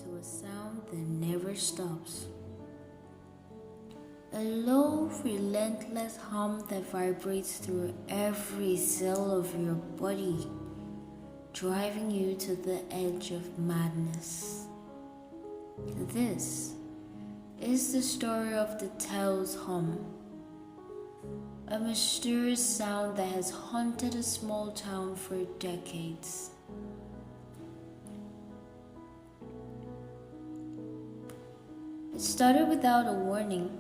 to a sound that never stops. A low, relentless hum that vibrates through every cell of your body, driving you to the edge of madness. This is the story of the Tails hum, a mysterious sound that has haunted a small town for decades. It started without a warning,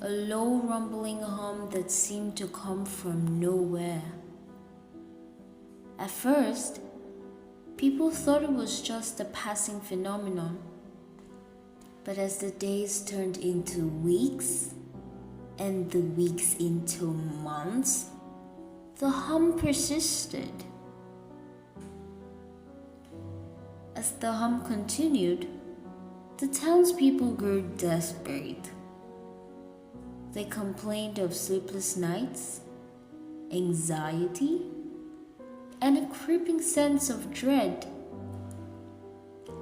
a low rumbling hum that seemed to come from nowhere. At first, people thought it was just a passing phenomenon, but as the days turned into weeks, and the weeks into months, the hum persisted. As the hum continued, the townspeople grew desperate. They complained of sleepless nights, anxiety, and a creeping sense of dread.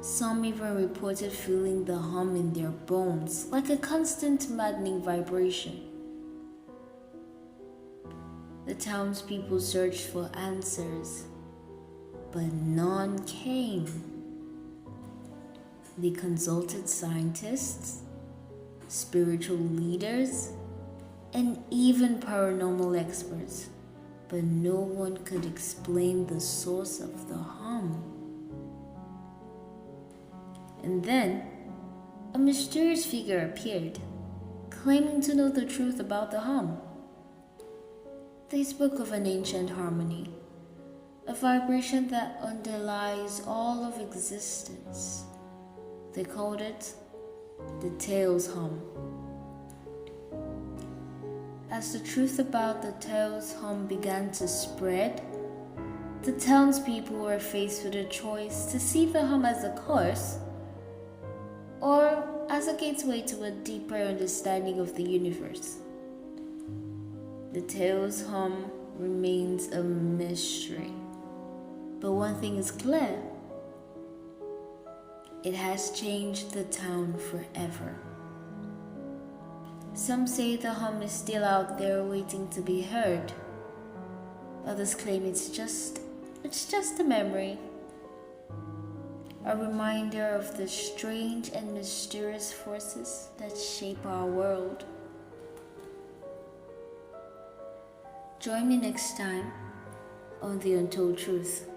Some even reported feeling the hum in their bones, like a constant maddening vibration. The townspeople searched for answers, but none came. They consulted scientists, spiritual leaders, and even paranormal experts, but no one could explain the source of the hum. And then, a mysterious figure appeared, claiming to know the truth about the hum. They spoke of an ancient harmony, a vibration that underlies all of existence. They called it the Tails hum. As the truth about the Tails hum began to spread, the townspeople were faced with a choice to see the hum as a curse or as a gateway to a deeper understanding of the universe. The Tails hum remains a mystery, but one thing is clear: it has changed the town forever. Some say the hum is still out there waiting to be heard. Others claim it's just a memory, a reminder of the strange and mysterious forces that shape our world. Join me next time on The Untold Truth.